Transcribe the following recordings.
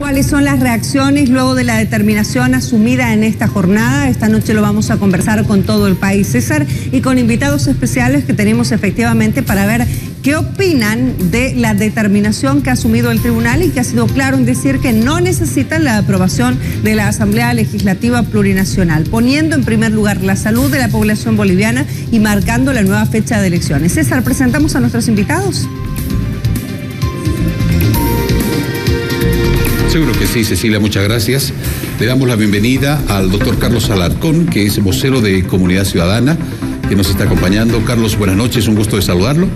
¿Cuáles son las reacciones luego de la determinación asumida en esta jornada? Esta noche lo vamos a conversar con todo el país, César, y con invitados especiales que tenemos efectivamente para ver qué opinan de la determinación que ha asumido el tribunal y que ha sido claro en decir que no necesitan la aprobación de la Asamblea Legislativa Plurinacional, poniendo en primer lugar la salud de la población boliviana y marcando la nueva fecha de elecciones. César, presentamos a nuestros invitados. Seguro que sí, Cecilia, muchas gracias. Le damos la bienvenida al doctor Carlos Alarcón, que es vocero de Comunidad Ciudadana, que nos está acompañando. Carlos, buenas noches, un gusto de saludarlo.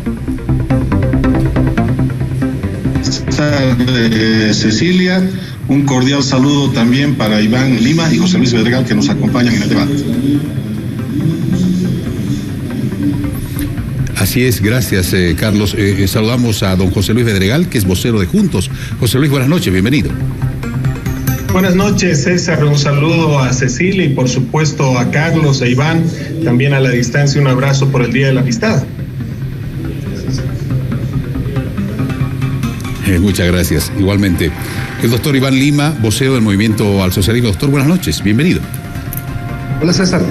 Cecilia, un cordial saludo también para Iván Lima y José Luis Bedregal, que nos acompañan en el debate. Así es, gracias, Carlos. Saludamos a don José Luis Bedregal, que es vocero de Juntos. José Luis, buenas noches, bienvenido. Buenas noches, César. Un saludo a Cecilia y por supuesto a Carlos e Iván. También a la distancia un abrazo por el Día de la Amistad. Muchas gracias, igualmente. El doctor Iván Lima, vocero del Movimiento al Socialismo. Doctor, buenas noches, bienvenido. Hola César,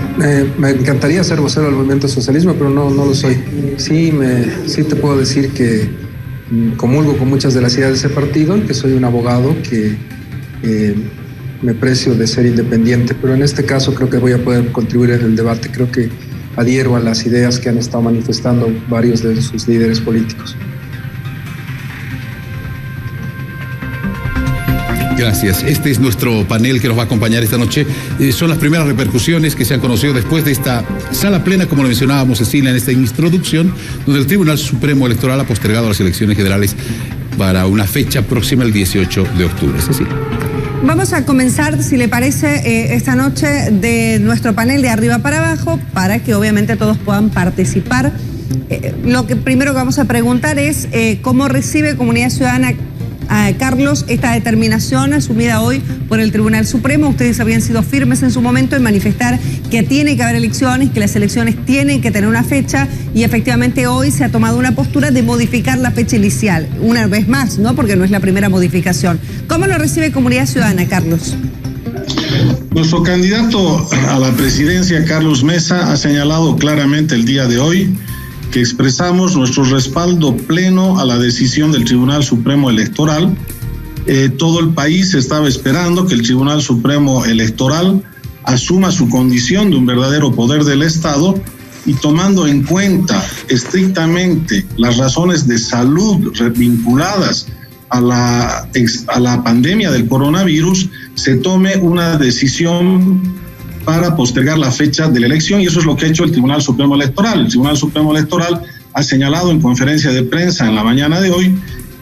me encantaría ser vocero del Movimiento al Socialismo, pero no lo soy. Sí te puedo decir que comulgo con muchas de las ideas de ese partido y que soy un abogado que me precio de ser independiente, pero en este caso creo que voy a poder contribuir en el debate. Creo que adhiero a las ideas que han estado manifestando varios de sus líderes políticos. Gracias. Este es nuestro panel que nos va a acompañar esta noche. Son las primeras repercusiones que se han conocido después de esta sala plena, como lo mencionábamos, Cecilia, en esta introducción, donde el Tribunal Supremo Electoral ha postergado las elecciones generales para una fecha próxima, el 18 de octubre. Cecilia. Vamos a comenzar, si le parece, esta noche de nuestro panel de arriba para abajo, para que obviamente todos puedan participar. Lo que primero que vamos a preguntar es cómo recibe Comunidad Ciudadana, Carlos, esta determinación asumida hoy por el Tribunal Supremo. Ustedes habían sido firmes en su momento en manifestar que tiene que haber elecciones, que las elecciones tienen que tener una fecha, y efectivamente hoy se ha tomado una postura de modificar la fecha inicial, una vez más, ¿no? Porque no es la primera modificación. ¿Cómo lo recibe Comunidad Ciudadana, Carlos? Nuestro candidato a la presidencia, Carlos Mesa, ha señalado claramente el día de hoy que expresamos nuestro respaldo pleno a la decisión del Tribunal Supremo Electoral. Todo el país estaba esperando que el Tribunal Supremo Electoral asuma su condición de un verdadero poder del Estado y, tomando en cuenta estrictamente las razones de salud vinculadas a la pandemia del coronavirus, se tome una decisión para postergar la fecha de la elección, y eso es lo que ha hecho el Tribunal Supremo Electoral. El Tribunal Supremo Electoral ha señalado en conferencia de prensa en la mañana de hoy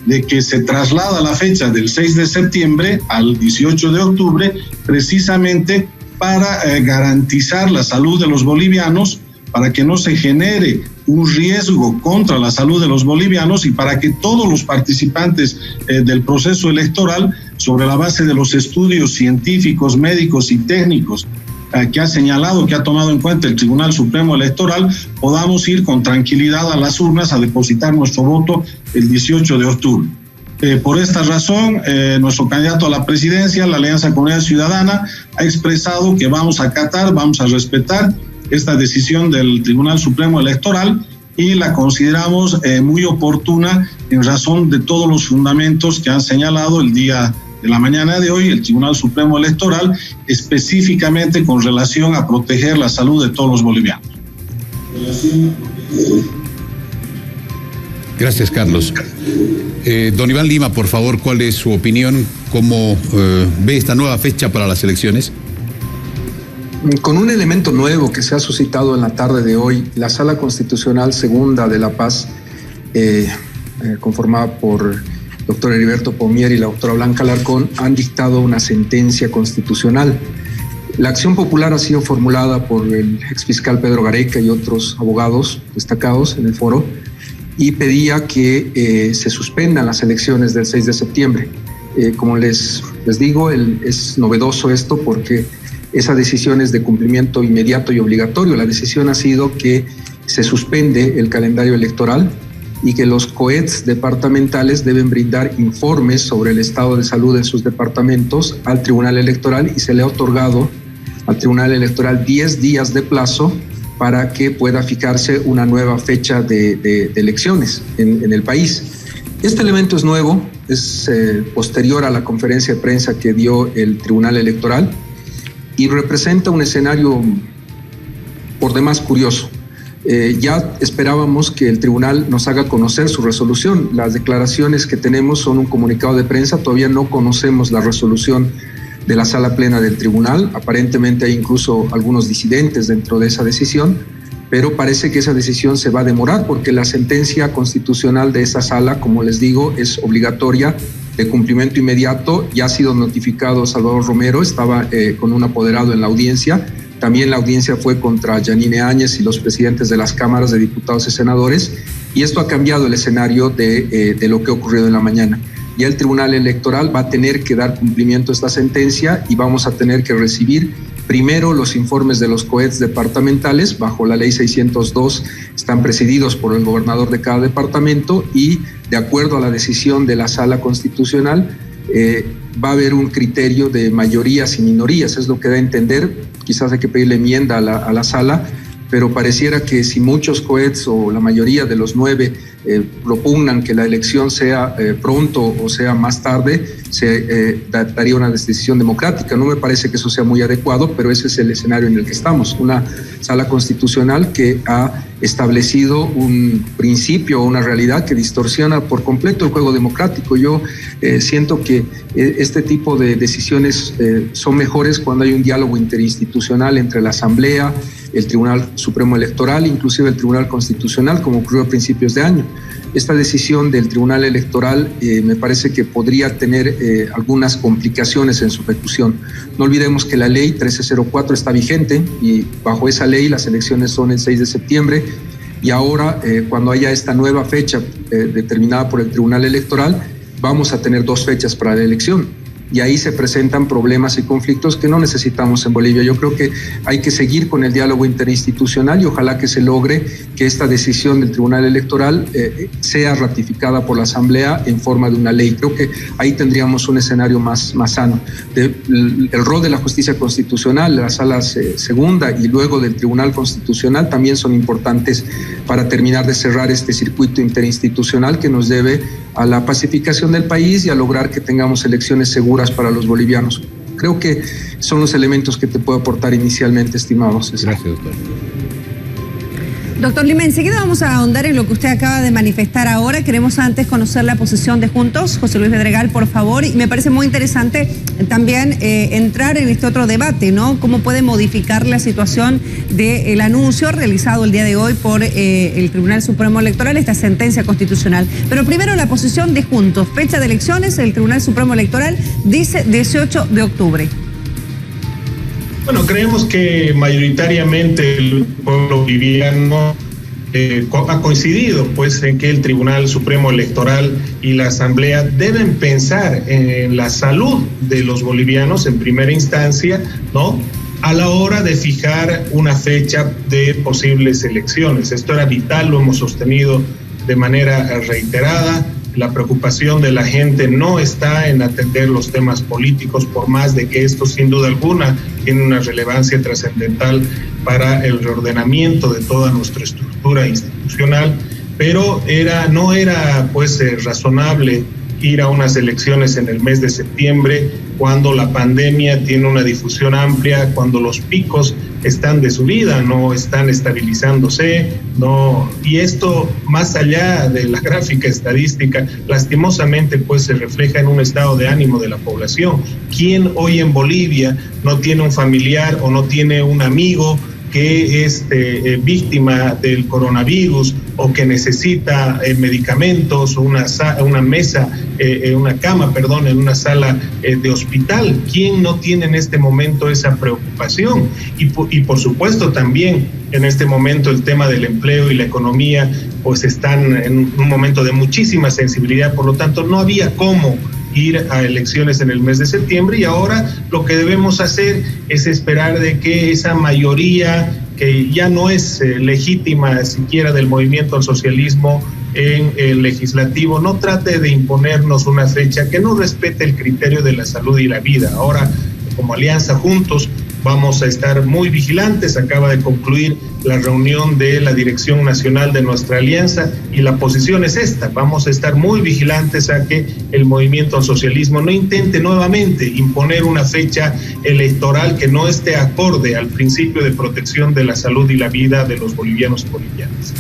de que se traslada la fecha del 6 de septiembre al 18 de octubre precisamente para garantizar la salud de los bolivianos, para que no se genere un riesgo contra la salud de los bolivianos y para que todos los participantes del proceso electoral, sobre la base de los estudios científicos, médicos y técnicos que ha señalado, que ha tomado en cuenta el Tribunal Supremo Electoral, podamos ir con tranquilidad a las urnas a depositar nuestro voto el 18 de octubre. Por esta razón, nuestro candidato a la presidencia, la Alianza Comunidad Ciudadana, ha expresado que vamos a acatar, vamos a respetar esta decisión del Tribunal Supremo Electoral y la consideramos muy oportuna en razón de todos los fundamentos que han señalado el día de la mañana de hoy el Tribunal Supremo Electoral, específicamente con relación a proteger la salud de todos los bolivianos. Gracias, Carlos. Don Iván Lima, por favor, ¿cuál es su opinión? ¿Cómo ve esta nueva fecha para las elecciones? Con un elemento nuevo que se ha suscitado en la tarde de hoy, la Sala Constitucional Segunda de La Paz, conformada por doctor Heriberto Pomier y la doctora Blanca Alarcón, han dictado una sentencia constitucional. La acción popular ha sido formulada por el exfiscal Pedro Gareca y otros abogados destacados en el foro y pedía que se suspendan las elecciones del 6 de septiembre. Como les digo, es novedoso esto porque esa decisión es de cumplimiento inmediato y obligatorio. La decisión ha sido que se suspende el calendario electoral y que los COETs departamentales deben brindar informes sobre el estado de salud en sus departamentos al Tribunal Electoral, y se le ha otorgado al Tribunal Electoral 10 días de plazo para que pueda fijarse una nueva fecha de elecciones en el país. Este elemento es nuevo, es posterior a la conferencia de prensa que dio el Tribunal Electoral y representa un escenario por demás curioso. Ya esperábamos que el tribunal nos haga conocer su resolución. Las declaraciones que tenemos son un comunicado de prensa, todavía no conocemos la resolución de la sala plena del tribunal. Aparentemente hay incluso algunos disidentes dentro de esa decisión, pero parece que esa decisión se va a demorar porque la sentencia constitucional de esa sala, como les digo, es obligatoria, de cumplimiento inmediato. Ya ha sido notificado Salvador Romero, estaba con un apoderado en la audiencia. También la audiencia fue contra Yanine Áñez y los presidentes de las cámaras de diputados y senadores, y esto ha cambiado el escenario de lo que ha ocurrido en la mañana. Ya el Tribunal Electoral va a tener que dar cumplimiento a esta sentencia y vamos a tener que recibir primero los informes de los COETs departamentales. Bajo la ley 602 están presididos por el gobernador de cada departamento y, de acuerdo a la decisión de la Sala Constitucional, va a haber un criterio de mayorías y minorías, es lo que da a entender. Quizás hay que pedirle enmienda a la sala, pero pareciera que si muchos COETs o la mayoría de los 9 propugnan que la elección sea pronto o sea más tarde, se daría una decisión democrática. No me parece que eso sea muy adecuado, pero ese es el escenario en el que estamos. Una sala constitucional que ha establecido un principio o una realidad que distorsiona por completo el juego democrático. Yo siento que este tipo de decisiones son mejores cuando hay un diálogo interinstitucional entre la Asamblea, el Tribunal Supremo Electoral, inclusive el Tribunal Constitucional, como ocurrió a principios de año. Esta decisión del Tribunal Electoral me parece que podría tener algunas complicaciones en su ejecución. No olvidemos que la ley 1304 está vigente y bajo esa ley las elecciones son el 6 de septiembre y ahora cuando haya esta nueva fecha determinada por el Tribunal Electoral vamos a tener 2 fechas para la elección. Y ahí se presentan problemas y conflictos que no necesitamos en Bolivia. Yo creo que hay que seguir con el diálogo interinstitucional y ojalá que se logre que esta decisión del Tribunal Electoral sea ratificada por la Asamblea en forma de una ley. Creo que ahí tendríamos un escenario más sano. El rol de la justicia constitucional, de la Sala Segunda y luego del Tribunal Constitucional también son importantes para terminar de cerrar este circuito interinstitucional que nos debe a la pacificación del país y a lograr que tengamos elecciones seguras para los bolivianos. Creo que son los elementos que te puedo aportar inicialmente, estimado César. Gracias, doctor. Doctor Lima, enseguida vamos a ahondar en lo que usted acaba de manifestar ahora. Queremos antes conocer la posición de Juntos. José Luis Bedregal, por favor. Y me parece muy interesante también entrar en este otro debate, ¿no? ¿Cómo puede modificar la situación del anuncio realizado el día de hoy por el Tribunal Supremo Electoral, esta sentencia constitucional? Pero primero la posición de Juntos. Fecha de elecciones, el Tribunal Supremo Electoral dice 18 de octubre. Bueno, creemos que mayoritariamente el pueblo boliviano ha coincidido pues en que el Tribunal Supremo Electoral y la Asamblea deben pensar en la salud de los bolivianos en primera instancia, ¿no?, a la hora de fijar una fecha de posibles elecciones. Esto era vital, lo hemos sostenido de manera reiterada. La preocupación de la gente no está en atender los temas políticos, por más de que esto sin duda alguna tiene una relevancia trascendental para el reordenamiento de toda nuestra estructura institucional, pero no era pues razonable ir a unas elecciones en el mes de septiembre cuando la pandemia tiene una difusión amplia, cuando los picos están de subida, no están estabilizándose, no, y esto más allá de la gráfica estadística, lastimosamente pues se refleja en un estado de ánimo de la población. ¿Quién hoy en Bolivia no tiene un familiar o no tiene un amigo que es víctima del coronavirus o que necesita medicamentos o una cama en una sala de hospital? ¿Quién no tiene en este momento esa preocupación? Y por supuesto también en este momento el tema del empleo y la economía pues están en un momento de muchísima sensibilidad, por lo tanto no había cómo ir a elecciones en el mes de septiembre, y ahora lo que debemos hacer es esperar de que esa mayoría que ya no es legítima siquiera del movimiento al socialismo en el legislativo no trate de imponernos una fecha que no respete el criterio de la salud y la vida. Ahora, como Alianza Juntos, vamos a estar muy vigilantes. Acaba de concluir la reunión de la dirección nacional de nuestra alianza y la posición es esta: vamos a estar muy vigilantes a que el movimiento al socialismo no intente nuevamente imponer una fecha electoral que no esté acorde al principio de protección de la salud y la vida de los bolivianos y bolivianas.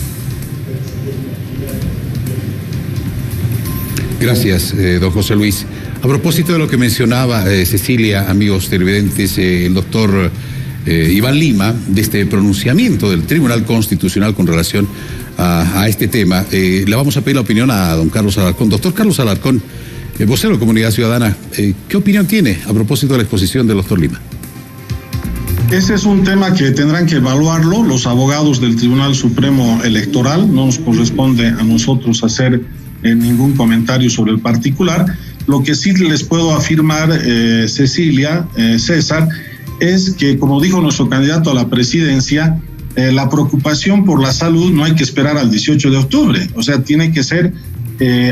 Gracias, don José Luis. A propósito de lo que mencionaba Cecilia, amigos televidentes, el doctor Iván Lima, de este pronunciamiento del Tribunal Constitucional con relación a este tema, le vamos a pedir la opinión a don Carlos Alarcón. Doctor Carlos Alarcón, vocero de Comunidad Ciudadana, ¿qué opinión tiene a propósito de la exposición del doctor Lima? Ese es un tema que tendrán que evaluarlo los abogados del Tribunal Supremo Electoral. No nos corresponde a nosotros hacer ningún comentario sobre el particular. Lo que sí les puedo afirmar, Cecilia, César, es que, como dijo nuestro candidato a la presidencia, la preocupación por la salud no hay que esperar al 18 de octubre, o sea, tiene que ser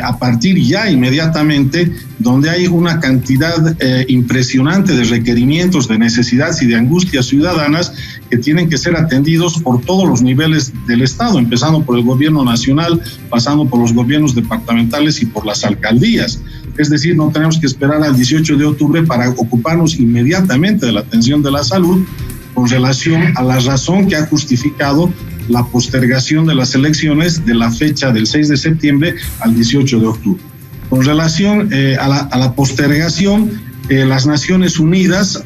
a partir ya inmediatamente, donde hay una cantidad impresionante de requerimientos, de necesidades y de angustias ciudadanas que tienen que ser atendidos por todos los niveles del Estado, empezando por el gobierno nacional, pasando por los gobiernos departamentales y por las alcaldías. Es decir, no tenemos que esperar al 18 de octubre para ocuparnos inmediatamente de la atención de la salud, con relación a la razón que ha justificado la postergación de las elecciones de la fecha del 6 de septiembre al 18 de octubre. Con relación a la postergación, las Naciones Unidas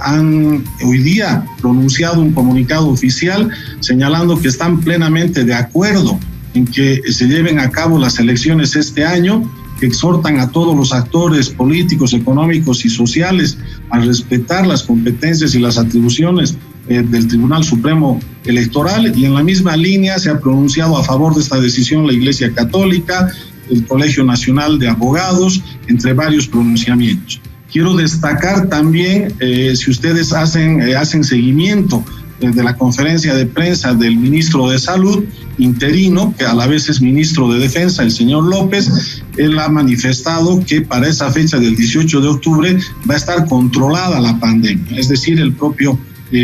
han hoy día pronunciado un comunicado oficial señalando que están plenamente de acuerdo en que se lleven a cabo las elecciones este año, que exhortan a todos los actores políticos, económicos y sociales a respetar las competencias y las atribuciones del Tribunal Supremo Electoral, y en la misma línea se ha pronunciado a favor de esta decisión la Iglesia Católica, el Colegio Nacional de Abogados, entre varios pronunciamientos. Quiero destacar también, si ustedes hacen seguimiento de la conferencia de prensa del ministro de Salud interino, que a la vez es ministro de Defensa, el señor López, él ha manifestado que para esa fecha del 18 de octubre va a estar controlada la pandemia, es decir, el propio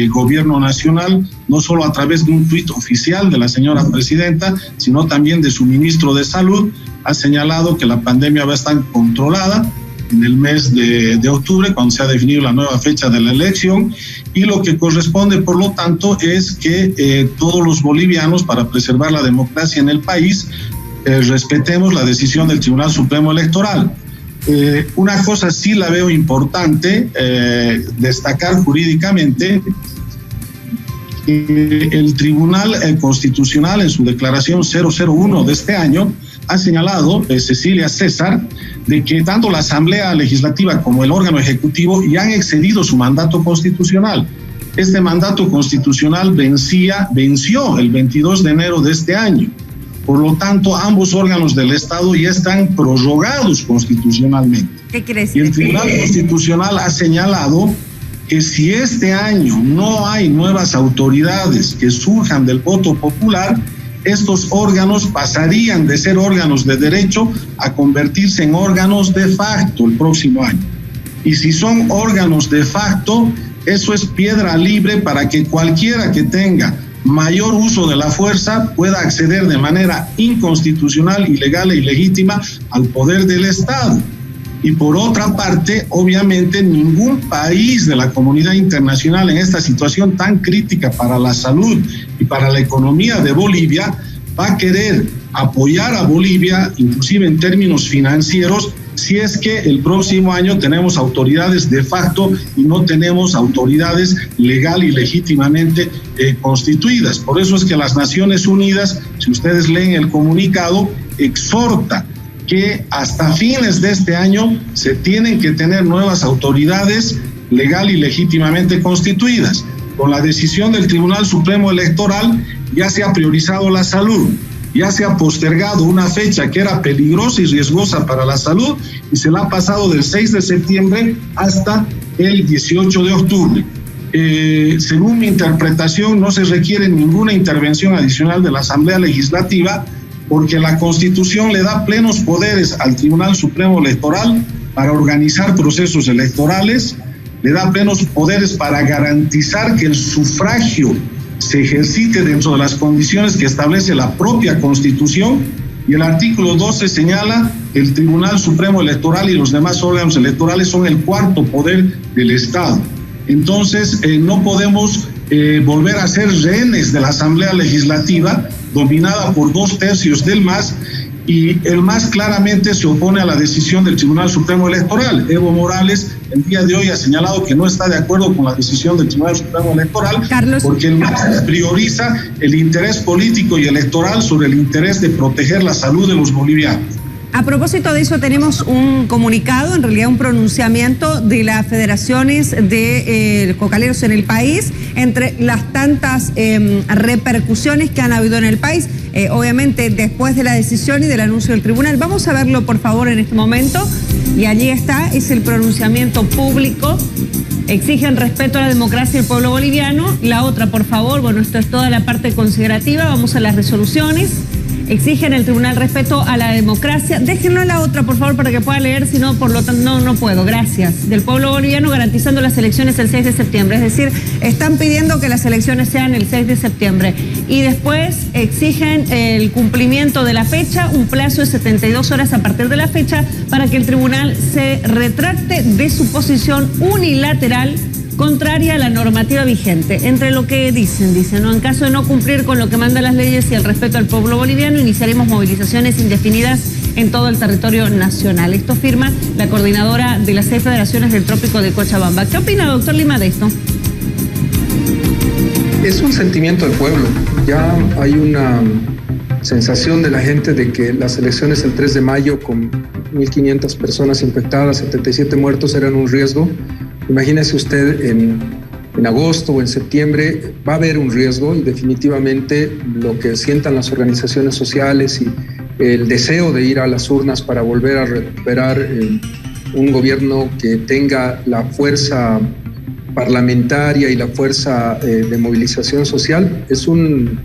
gobierno nacional, no solo a través de un tuit oficial de la señora presidenta, sino también de su ministro de Salud, ha señalado que la pandemia va a estar controlada en el mes de octubre, cuando se ha definido la nueva fecha de la elección, y lo que corresponde, por lo tanto, es que todos los bolivianos, para preservar la democracia en el país, respetemos la decisión del Tribunal Supremo Electoral. Una cosa sí la veo importante destacar jurídicamente: el Tribunal Constitucional, en su declaración 001 de este año, ha señalado, Cecilia, César, de que tanto la Asamblea Legislativa como el órgano ejecutivo ya han excedido su mandato constitucional. Este mandato constitucional venció el 22 de enero de este año. Por lo tanto, ambos órganos del Estado ya están prorrogados constitucionalmente. ¿Qué quiere decir? Y el Tribunal Constitucional ha señalado que si este año no hay nuevas autoridades que surjan del voto popular, estos órganos pasarían de ser órganos de derecho a convertirse en órganos de facto el próximo año. Y si son órganos de facto, eso es piedra libre para que cualquiera que tenga mayor uso de la fuerza pueda acceder de manera inconstitucional, ilegal e ilegítima al poder del Estado. Y por otra parte, obviamente, ningún país de la comunidad internacional en esta situación tan crítica para la salud y para la economía de Bolivia va a querer apoyar a Bolivia, inclusive en términos financieros, si es que el próximo año tenemos autoridades de facto y no tenemos autoridades legal y legítimamente constituidas. Por eso es que las Naciones Unidas, si ustedes leen el comunicado, exhorta que hasta fines de este año se tienen que tener nuevas autoridades legal y legítimamente constituidas. Con la decisión del Tribunal Supremo Electoral ya se ha priorizado la salud, ya se ha postergado una fecha que era peligrosa y riesgosa para la salud y se la ha pasado del 6 de septiembre hasta el 18 de octubre. Según mi interpretación, no se requiere ninguna intervención adicional de la Asamblea Legislativa, porque la Constitución le da plenos poderes al Tribunal Supremo Electoral para organizar procesos electorales, le da plenos poderes para garantizar que el sufragio se ejercite dentro de las condiciones que establece la propia Constitución, y el artículo 12 señala que el Tribunal Supremo Electoral y los demás órganos electorales son el cuarto poder del Estado. Entonces, no podemos volver a ser rehenes de la Asamblea Legislativa, dominada por 2/3 del MAS, y el MAS claramente se opone a la decisión del Tribunal Supremo Electoral. Evo Morales el día de hoy ha señalado que no está de acuerdo con la decisión del Tribunal Supremo Electoral, Carlos, porque el MAS prioriza el interés político y electoral sobre el interés de proteger la salud de los bolivianos. A propósito de eso, tenemos un comunicado, en realidad un pronunciamiento de las federaciones de cocaleros en el país, entre las tantas repercusiones que han habido en el país, obviamente después de la decisión y del anuncio del tribunal. Vamos a verlo, por favor, en este momento. Y allí está, es el pronunciamiento público. Exigen respeto a la democracia del pueblo boliviano. La otra, por favor, bueno, esto es toda la parte considerativa. Vamos a las resoluciones. Exigen el tribunal respeto a la democracia. Déjenlo a la otra, por favor, para que pueda leer, si no, por lo tanto, no puedo. Gracias. Del pueblo boliviano garantizando las elecciones el 6 de septiembre. Es decir, están pidiendo que las elecciones sean el 6 de septiembre. Y después exigen el cumplimiento de la fecha, un plazo de 72 horas a partir de la fecha, para que el tribunal se retracte de su posición unilateral contraria a la normativa vigente. Entre lo que dicen, ¿no? En caso de no cumplir con lo que mandan las leyes y el respeto al pueblo boliviano, iniciaremos movilizaciones indefinidas en todo el territorio nacional. Esto firma la coordinadora de las 6 federaciones del Trópico de Cochabamba. ¿Qué opina, doctor Lima, de esto? Es un sentimiento del pueblo. Ya hay una sensación de la gente de que las elecciones el 3 de mayo con 1.500 personas infectadas, 77 muertos, eran un riesgo. Imagínese usted en agosto o en septiembre, va a haber un riesgo, y definitivamente lo que sientan las organizaciones sociales y el deseo de ir a las urnas para volver a recuperar un gobierno que tenga la fuerza parlamentaria y la fuerza de movilización social, es un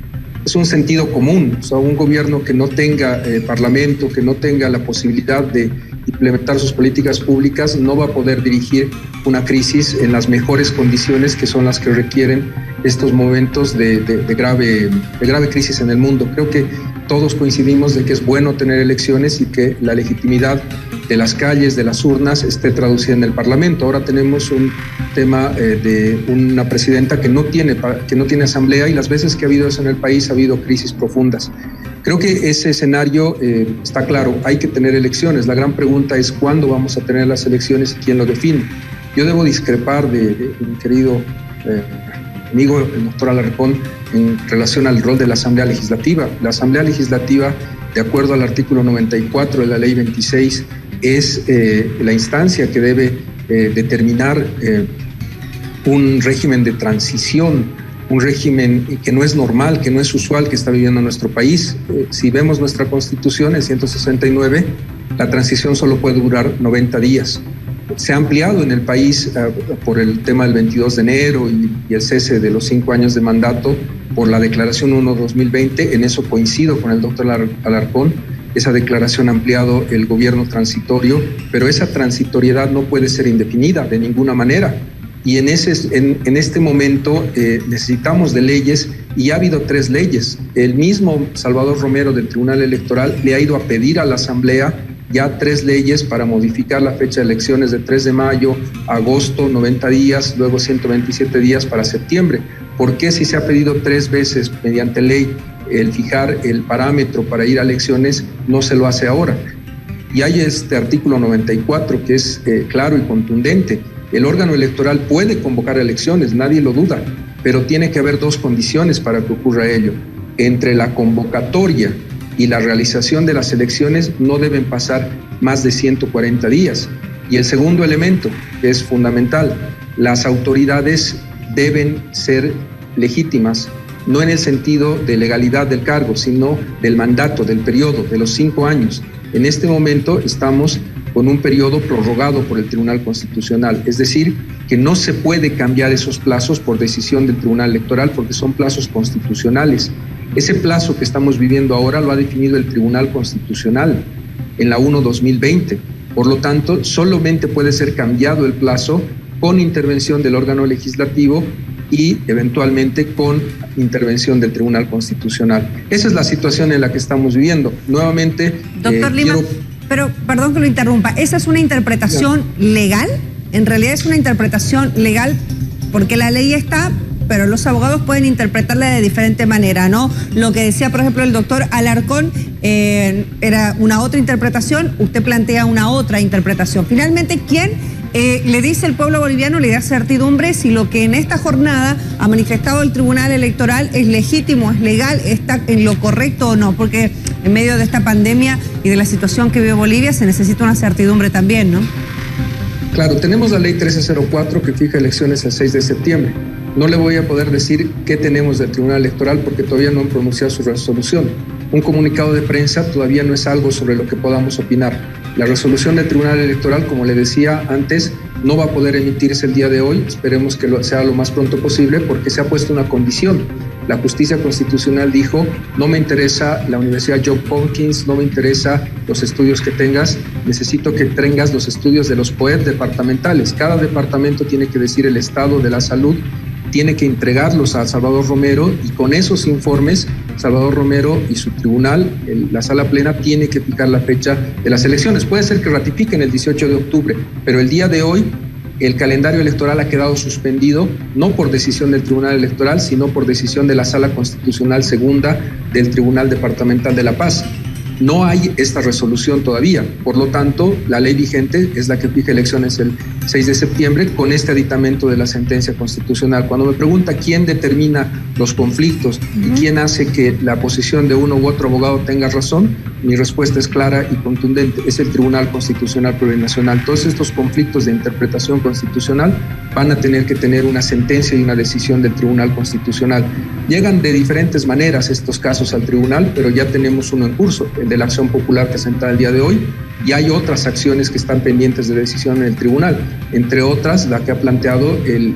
sentido común. O sea, un gobierno que no tenga parlamento, que no tenga la posibilidad de implementar sus políticas públicas, no va a poder dirigir una crisis en las mejores condiciones, que son las que requieren estos momentos de grave crisis en el mundo. Creo que todos coincidimos de que es bueno tener elecciones y que la legitimidad de las calles, de las urnas, esté traducida en el Parlamento. Ahora tenemos un tema de una presidenta que no tiene asamblea, y las veces que ha habido eso en el país ha habido crisis profundas. Creo que ese escenario está claro, hay que tener elecciones. La gran pregunta es cuándo vamos a tener las elecciones y quién lo define. Yo debo discrepar de mi querido amigo, el doctor Alarcón, en relación al rol de la Asamblea Legislativa. La Asamblea Legislativa, de acuerdo al artículo 94 de la Ley 26, es la instancia que debe determinar un régimen de transición, un régimen que no es normal, que no es usual que está viviendo nuestro país. Si vemos nuestra Constitución, el 169, la transición solo puede durar 90 días. Se ha ampliado en el país por el tema del 22 de enero y el cese de los 5 años de mandato por la Declaración 1/2020. En eso coincido con el doctor Alarcón. Esa declaración ha ampliado el gobierno transitorio, pero esa transitoriedad no puede ser indefinida de ninguna manera. Y en este momento necesitamos de leyes, y ha habido 3 leyes. El mismo Salvador Romero del Tribunal Electoral le ha ido a pedir a la Asamblea ya 3 leyes para modificar la fecha de elecciones de 3 de mayo, agosto, 90 días, luego 127 días para septiembre. ¿Por qué, si se ha pedido 3 veces mediante ley el fijar el parámetro para ir a elecciones, no se lo hace ahora? Y hay este artículo 94 que es claro y contundente. El órgano electoral puede convocar elecciones, nadie lo duda, pero tiene que haber 2 condiciones para que ocurra ello. Entre la convocatoria y la realización de las elecciones no deben pasar más de 140 días. Y el segundo elemento, que es fundamental, las autoridades deben ser legítimas, no en el sentido de legalidad del cargo, sino del mandato, del periodo, de los 5 años. En este momento estamos con un periodo prorrogado por el Tribunal Constitucional, es decir, que no se puede cambiar esos plazos por decisión del Tribunal Electoral porque son plazos constitucionales. Ese plazo que estamos viviendo ahora lo ha definido el Tribunal Constitucional en la 1/2020. Por lo tanto, solamente puede ser cambiado el plazo con intervención del órgano legislativo y eventualmente con intervención del Tribunal Constitucional. Esa es la situación en la que estamos viviendo. Nuevamente, doctor Lima, pero perdón que lo interrumpa, ¿esa es una interpretación legal? En realidad es una interpretación legal porque la ley está, pero los abogados pueden interpretarla de diferente manera, ¿no? Lo que decía, por ejemplo, el doctor Alarcón era una otra interpretación, usted plantea una otra interpretación. Finalmente, ¿quién le dice al pueblo boliviano, le da certidumbre si lo que en esta jornada ha manifestado el Tribunal Electoral es legítimo, es legal, está en lo correcto o no? Porque en medio de esta pandemia y de la situación que vive Bolivia se necesita una certidumbre también, ¿no? Claro, tenemos la ley 1304 que fija elecciones el 6 de septiembre. No le voy a poder decir qué tenemos del Tribunal Electoral porque todavía no han pronunciado su resolución. Un comunicado de prensa todavía no es algo sobre lo que podamos opinar. La resolución del Tribunal Electoral, como le decía antes, no va a poder emitirse el día de hoy. Esperemos que sea lo más pronto posible porque se ha puesto una condición. La justicia constitucional dijo, no me interesa la Universidad Johns Hopkins, no me interesa los estudios que tengas, necesito que tengas los estudios de los POET departamentales. Cada departamento tiene que decir el estado de la salud, tiene que entregarlos a Salvador Romero y con esos informes Salvador Romero y su tribunal, la sala plena, tiene que fijar la fecha de las elecciones. Puede ser que ratifiquen el 18 de octubre, pero el día de hoy el calendario electoral ha quedado suspendido, no por decisión del Tribunal Electoral, sino por decisión de la Sala Constitucional Segunda del Tribunal Departamental de La Paz. No hay esta resolución todavía, por lo tanto, la ley vigente es la que fija elecciones el 6 de septiembre con este aditamento de la sentencia constitucional. Cuando me pregunta quién determina los conflictos y quién hace que la posición de uno u otro abogado tenga razón, mi respuesta es clara y contundente, es el Tribunal Constitucional Plurinacional. Todos estos conflictos de interpretación constitucional van a tener que tener una sentencia y una decisión del Tribunal Constitucional. Llegan de diferentes maneras estos casos al tribunal, pero ya tenemos uno en curso, el de la acción popular presentada el día de hoy, y hay otras acciones que están pendientes de decisión en el tribunal, entre otras la que ha planteado el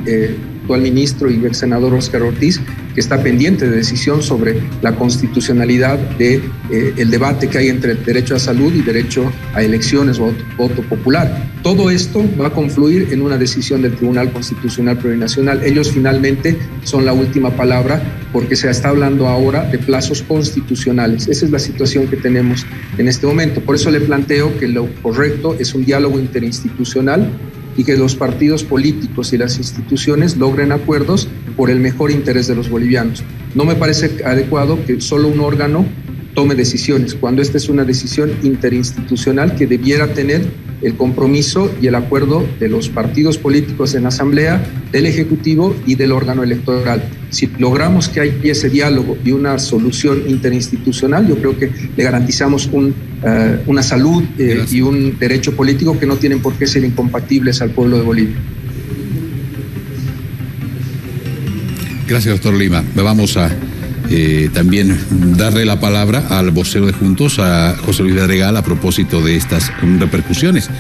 actual ministro y ex senador Óscar Ortiz, que está pendiente de decisión sobre la constitucionalidad de el debate que hay entre el derecho a salud y derecho a elecciones o voto popular. Todo esto va a confluir en una decisión del Tribunal Constitucional Plurinacional. Ellos finalmente son la última palabra porque se está hablando ahora de plazos constitucionales. Esa es la situación que tenemos en este momento. Por eso le planteo que lo correcto es un diálogo interinstitucional y que los partidos políticos y las instituciones logren acuerdos por el mejor interés de los bolivianos. No me parece adecuado que solo un órgano tome decisiones, cuando esta es una decisión interinstitucional que debiera tener el compromiso y el acuerdo de los partidos políticos en la Asamblea, del Ejecutivo y del órgano electoral. Si logramos que haya ese diálogo y una solución interinstitucional, yo creo que le garantizamos una salud y un derecho político que no tienen por qué ser incompatibles al pueblo de Bolivia. Gracias, doctor Lima. Vamos a también darle la palabra al vocero de Juntos, a José Luis Vidregal, a propósito de estas repercusiones.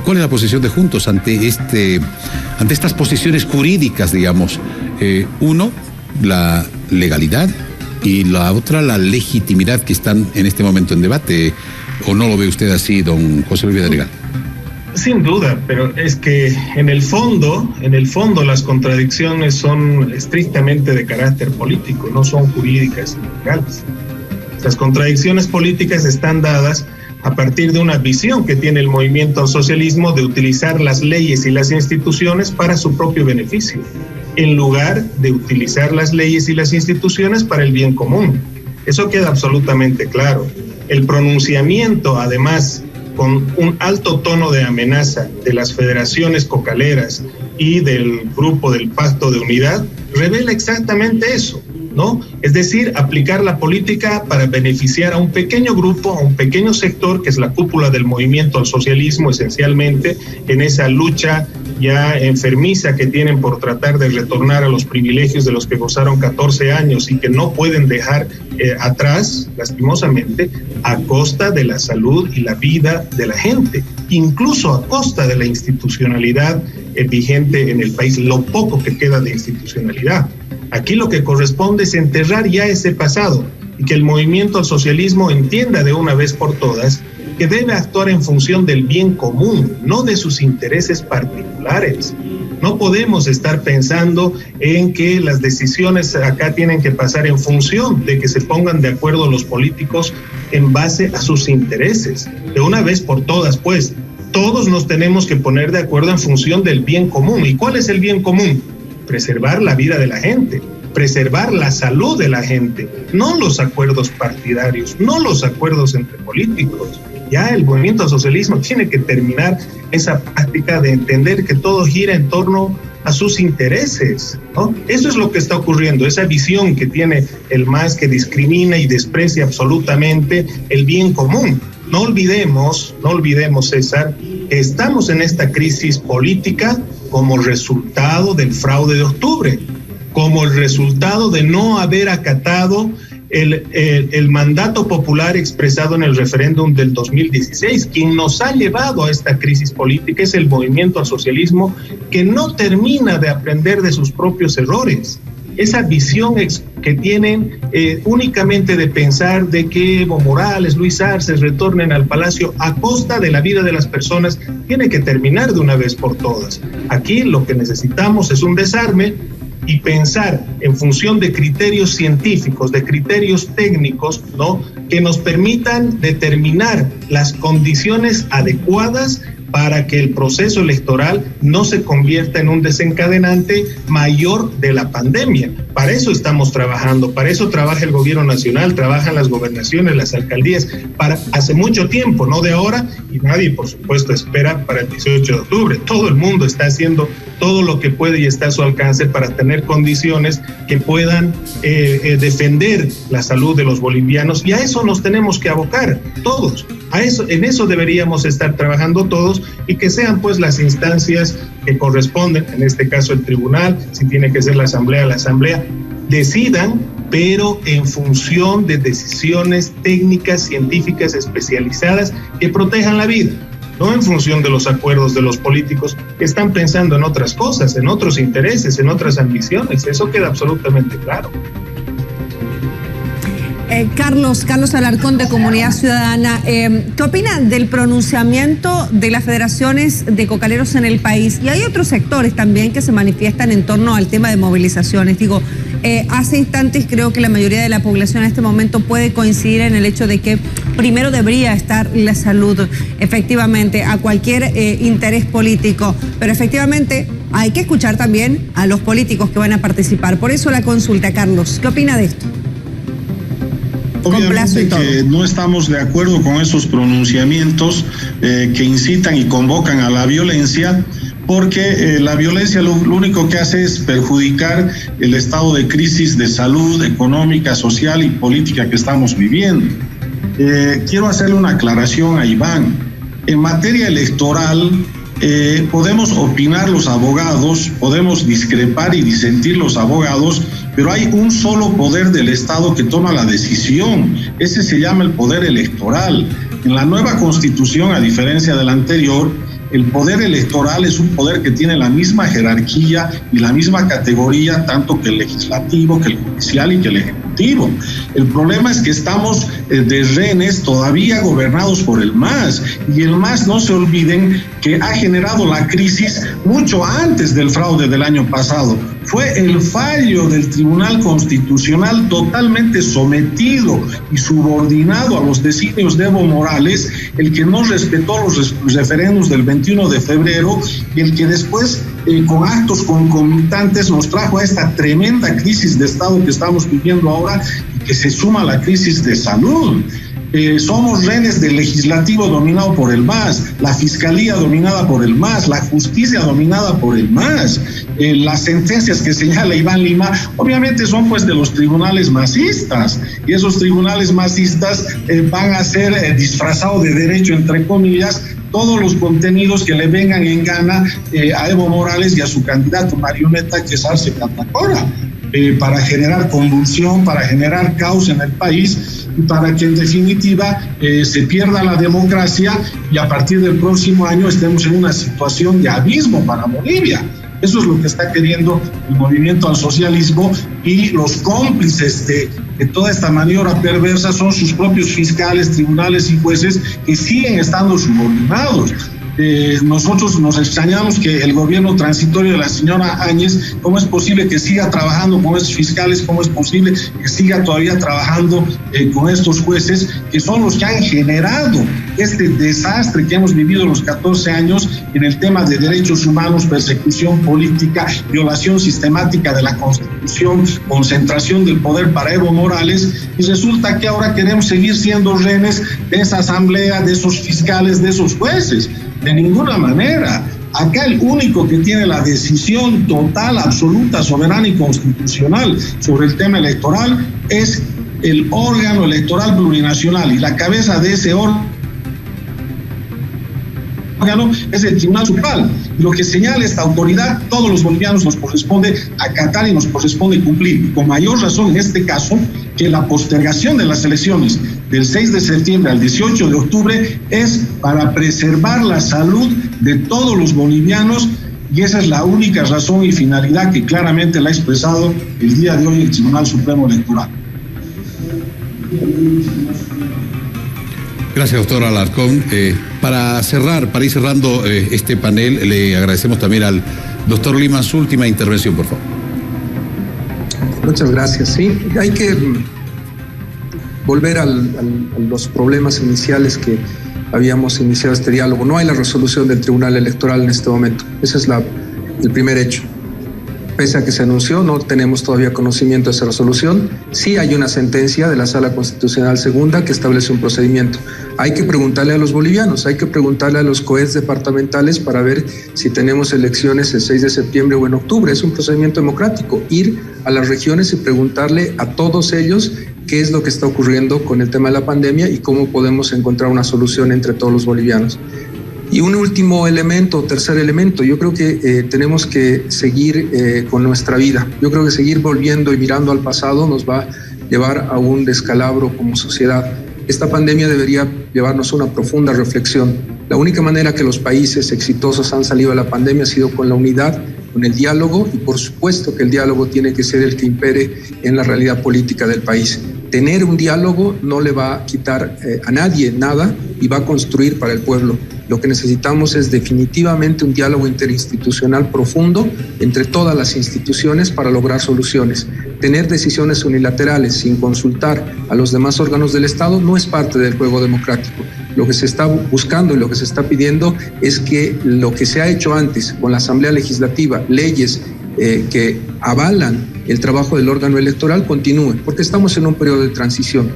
¿Cuál es la posición de Juntos ante estas posiciones jurídicas, digamos? Uno, la legalidad, y la otra, la legitimidad, que están en este momento en debate. ¿O no lo ve usted así, don José Luis Vidregal? Sin duda, pero es que en el fondo las contradicciones son estrictamente de carácter político, no son jurídicas ni legales. Las contradicciones políticas están dadas a partir de una visión que tiene el movimiento al socialismo de utilizar las leyes y las instituciones para su propio beneficio, en lugar de utilizar las leyes y las instituciones para el bien común. Eso queda absolutamente claro. El pronunciamiento, además, con un alto tono de amenaza de las federaciones cocaleras y del grupo del Pacto de Unidad, revela exactamente eso, ¿no? Es decir, aplicar la política para beneficiar a un pequeño grupo, a un pequeño sector, que es la cúpula del movimiento al socialismo, esencialmente, en esa lucha ya enfermiza que tienen por tratar de retornar a los privilegios de los que gozaron 14 años y que no pueden dejar atrás, lastimosamente, a costa de la salud y la vida de la gente, incluso a costa de la institucionalidad vigente en el país, lo poco que queda de institucionalidad. Aquí lo que corresponde es enterrar ya ese pasado y que el movimiento al socialismo entienda de una vez por todas que debe actuar en función del bien común, no de sus intereses particulares. No podemos estar pensando en que las decisiones acá tienen que pasar en función de que se pongan de acuerdo los políticos en base a sus intereses. De una vez por todas, pues, todos nos tenemos que poner de acuerdo en función del bien común. ¿Y cuál es el bien común? Preservar la vida de la gente, preservar la salud de la gente, no los acuerdos partidarios, no los acuerdos entre políticos. Ya el movimiento al socialismo tiene que terminar esa práctica de entender que todo gira en torno a sus intereses, ¿no? Eso es lo que está ocurriendo, esa visión que tiene el MAS, que discrimina y desprecia absolutamente el bien común. No olvidemos, César, que estamos en esta crisis política como resultado del fraude de octubre, como el resultado de no haber acatado el mandato popular expresado en el referéndum del 2016. Quien nos ha llevado a esta crisis política es el movimiento al socialismo, que no termina de aprender de sus propios errores. Esa visión que tienen únicamente de pensar de que Evo Morales, Luis Arce retornen al palacio a costa de la vida de las personas, tiene que terminar de una vez por todas. Aquí lo que necesitamos es un desarme y pensar en función de criterios científicos, de criterios técnicos, ¿no?, que nos permitan determinar las condiciones adecuadas para que el proceso electoral no se convierta en un desencadenante mayor de la pandemia. Para eso estamos trabajando, para eso trabaja el gobierno nacional, trabajan las gobernaciones, las alcaldías, hace mucho tiempo, no de ahora, y nadie, por supuesto, espera para el 18 de octubre. Todo el mundo está haciendo todo lo que puede y está a su alcance para tener condiciones que puedan defender la salud de los bolivianos, y a eso nos tenemos que abocar todos. En eso deberíamos estar trabajando todos, y que sean pues las instancias que corresponden, en este caso el tribunal, si tiene que ser la asamblea, decidan, pero en función de decisiones técnicas, científicas, especializadas, que protejan la vida, no en función de los acuerdos de los políticos que están pensando en otras cosas, en otros intereses, en otras ambiciones. Eso queda absolutamente claro. Carlos Alarcón, de Comunidad Ciudadana, ¿qué opina del pronunciamiento de las federaciones de cocaleros en el país? Y hay otros sectores también que se manifiestan en torno al tema de movilizaciones. Digo, hace instantes creo que la mayoría de la población en este momento puede coincidir en el hecho de que primero debería estar la salud, efectivamente, a cualquier interés político, pero efectivamente hay que escuchar también a los políticos que van a participar. Por eso la consulta, Carlos, ¿qué opina de esto? Obviamente que no estamos de acuerdo con esos pronunciamientos que incitan y convocan a la violencia, porque la violencia lo único que hace es perjudicar el estado de crisis de salud económica, social y política que estamos viviendo. Quiero hacerle una aclaración a Iván. En materia electoral, podemos opinar los abogados, podemos discrepar y disentir los abogados, pero hay un solo poder del Estado que toma la decisión. Ese se llama el poder electoral. En la nueva Constitución, a diferencia de la anterior, el poder electoral es un poder que tiene la misma jerarquía y la misma categoría, tanto que el legislativo, que el judicial y que el ejecutivo. El problema es que estamos de rehenes todavía gobernados por el MAS, y el MAS, no se olviden, que ha generado la crisis mucho antes del fraude del año pasado. Fue el fallo del Tribunal Constitucional, totalmente sometido y subordinado a los designios de Evo Morales, el que no respetó los referéndums del 21 de febrero y el que después, con actos concomitantes, nos trajo a esta tremenda crisis de Estado que estamos viviendo ahora, y que se suma a la crisis de salud. Somos rehenes del legislativo dominado por el MAS, la fiscalía dominada por el MAS, la justicia dominada por el MAS. Las sentencias que señala Iván Lima obviamente son pues de los tribunales masistas, y esos tribunales masistas van a ser disfrazados de derecho, entre comillas, todos los contenidos que le vengan en gana a Evo Morales y a su candidato marioneta, que es Arce Catacora, para generar convulsión, para generar caos en el país, y para que en definitiva se pierda la democracia y a partir del próximo año estemos en una situación de abismo para Bolivia. Eso es lo que está queriendo el movimiento al socialismo, y los cómplices de toda esta maniobra perversa son sus propios fiscales, tribunales y jueces, que siguen estando subordinados. Nosotros nos extrañamos que el gobierno transitorio de la señora Áñez, ¿cómo es posible que siga trabajando con estos fiscales? ¿Cómo es posible que siga todavía trabajando con estos jueces, que son los que han generado este desastre que hemos vivido los 14 años en el tema de derechos humanos, persecución política, violación sistemática de la Constitución, concentración del poder para Evo Morales? Y resulta que ahora queremos seguir siendo rehenes de esa asamblea, de esos fiscales, de esos jueces. De ninguna manera. Acá el único que tiene la decisión total, absoluta, soberana y constitucional sobre el tema electoral es el órgano electoral plurinacional, y la cabeza de ese órgano es el Tribunal Supremo. Lo que señala esta autoridad, todos los bolivianos nos corresponde acatar y nos corresponde cumplir. Con mayor razón en este caso, que la postergación de las elecciones del 6 de septiembre al 18 de octubre es para preservar la salud de todos los bolivianos, y esa es la única razón y finalidad que claramente la ha expresado el día de hoy el Tribunal Supremo Electoral. Gracias, doctor Alarcón. Para ir cerrando este panel, le agradecemos también al doctor Lima su última intervención, por favor. Muchas gracias. Sí, hay que volver a los problemas iniciales que habíamos iniciado este diálogo. No hay la resolución del Tribunal Electoral en este momento. Ese es el primer hecho. Pese a que se anunció, no tenemos todavía conocimiento de esa resolución. Sí hay una sentencia de la Sala Constitucional Segunda que establece un procedimiento. Hay que preguntarle a los bolivianos, hay que preguntarle a los COEs departamentales para ver si tenemos elecciones el 6 de septiembre o en octubre. Es un procedimiento democrático. Ir a las regiones y preguntarle a todos ellos qué es lo que está ocurriendo con el tema de la pandemia y cómo podemos encontrar una solución entre todos los bolivianos. Y un último elemento, tercer elemento, yo creo que tenemos que seguir con nuestra vida. Yo creo que seguir volviendo y mirando al pasado nos va a llevar a un descalabro como sociedad. Esta pandemia debería llevarnos a una profunda reflexión. La única manera que los países exitosos han salido de la pandemia ha sido con la unidad, con el diálogo, y por supuesto que el diálogo tiene que ser el que impere en la realidad política del país. Tener un diálogo no le va a quitar a nadie nada y va a construir para el pueblo. Lo que necesitamos es definitivamente un diálogo interinstitucional profundo entre todas las instituciones para lograr soluciones. Tener decisiones unilaterales sin consultar a los demás órganos del Estado no es parte del juego democrático. Lo que se está buscando y lo que se está pidiendo es que lo que se ha hecho antes con la Asamblea Legislativa, leyes que avalan el trabajo del órgano electoral, continúe, porque estamos en un periodo de transición.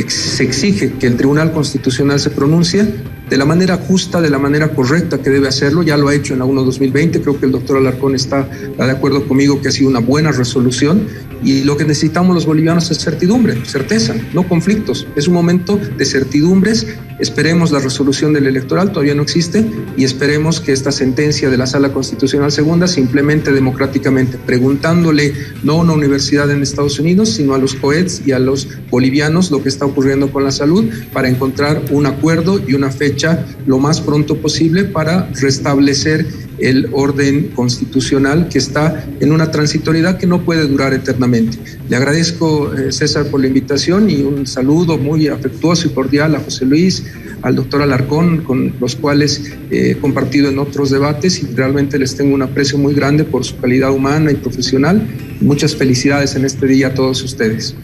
Se exige que el Tribunal Constitucional se pronuncie de la manera justa, de la manera correcta que debe hacerlo. Ya lo ha hecho en la 1-2020, creo que el doctor Alarcón está de acuerdo conmigo que ha sido una buena resolución, y lo que necesitamos los bolivianos es certidumbre, certeza, no conflictos. Es un momento de certidumbres. Esperemos la resolución del electoral, todavía no existe, y esperemos que esta sentencia de la Sala Constitucional Segunda se implemente democráticamente, preguntándole no a una universidad en Estados Unidos, sino a los COEDs y a los bolivianos lo que está ocurriendo con la salud, para encontrar un acuerdo y una fecha lo más pronto posible para restablecer el orden constitucional que está en una transitoriedad que no puede durar eternamente. Le agradezco, César, por la invitación, y un saludo muy afectuoso y cordial a José Luis, al doctor Alarcón, con los cuales he compartido en otros debates, y realmente les tengo un aprecio muy grande por su calidad humana y profesional. Muchas felicidades en este día a todos ustedes.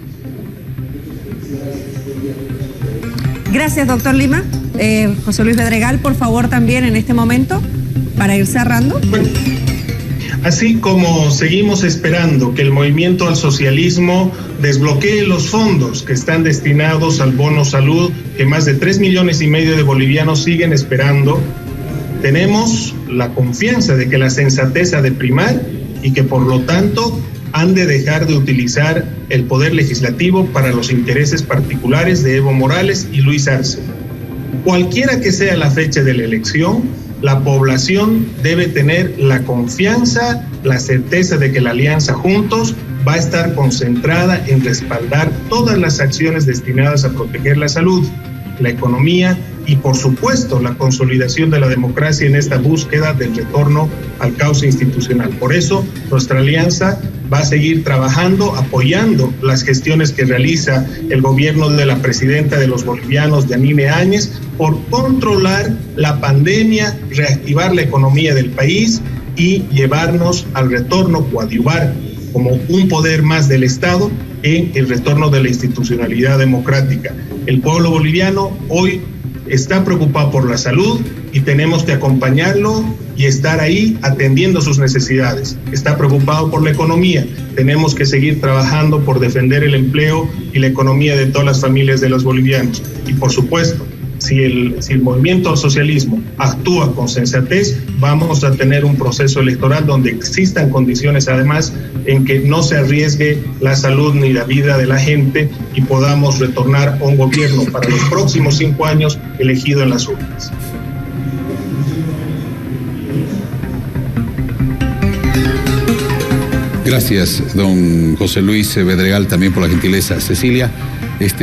Gracias, doctor Lima. José Luis Bedregal, por favor, también en este momento, para ir cerrando. Bueno, así como seguimos esperando que el movimiento al socialismo desbloquee los fondos que están destinados al bono salud, que más de 3,5 millones de bolivianos siguen esperando, tenemos la confianza de que la sensatez ha de primar y que por lo tanto han de dejar de utilizar el poder legislativo para los intereses particulares de Evo Morales y Luis Arce. Cualquiera que sea la fecha de la elección, la población debe tener la confianza, la certeza de que la Alianza Juntos va a estar concentrada en respaldar todas las acciones destinadas a proteger la salud, la economía y por supuesto la consolidación de la democracia en esta búsqueda del retorno al cauce institucional. Por eso nuestra alianza va a seguir trabajando, apoyando las gestiones que realiza el gobierno de la presidenta de los bolivianos, Yanine Áñez, por controlar la pandemia, reactivar la economía del país y llevarnos al retorno, coadyuvar como un poder más del Estado en el retorno de la institucionalidad democrática. El pueblo boliviano hoy está preocupado por la salud y tenemos que acompañarlo y estar ahí atendiendo sus necesidades. Está preocupado por la economía. Tenemos que seguir trabajando por defender el empleo y la economía de todas las familias de los bolivianos. Y por supuesto, si el movimiento al socialismo actúa con sensatez, vamos a tener un proceso electoral donde existan condiciones, además, en que no se arriesgue la salud ni la vida de la gente y podamos retornar a un gobierno para los próximos 5 años elegido en las urnas. Gracias, don José Luis Bedregal, también por la gentileza. Cecilia,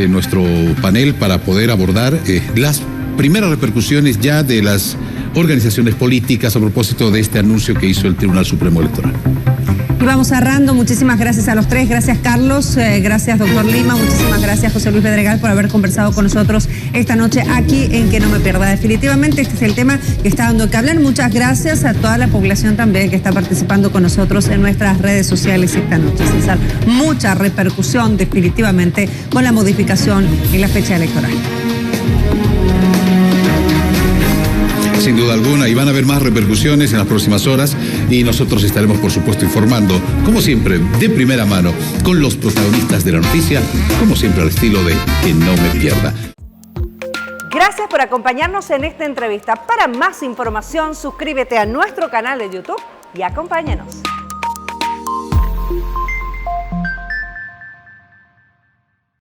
nuestro panel para poder abordar las primeras repercusiones ya de las organizaciones políticas a propósito de este anuncio que hizo el Tribunal Supremo Electoral. Y vamos cerrando. Muchísimas gracias a los tres. Gracias, Carlos. Gracias, doctor Lima. Muchísimas gracias, José Luis Bedregal, por haber conversado con nosotros esta noche aquí en Que No Me Pierda. Definitivamente este es el tema que está dando que hablar. Muchas gracias a toda la población también que está participando con nosotros en nuestras redes sociales esta noche. César, mucha repercusión definitivamente con la modificación en la fecha electoral. Sin duda alguna, y van a haber más repercusiones en las próximas horas y nosotros estaremos, por supuesto, informando, como siempre, de primera mano, con los protagonistas de la noticia, como siempre al estilo de Que No Me Pierda. Gracias por acompañarnos en esta entrevista. Para más información, suscríbete a nuestro canal de YouTube y acompáñanos.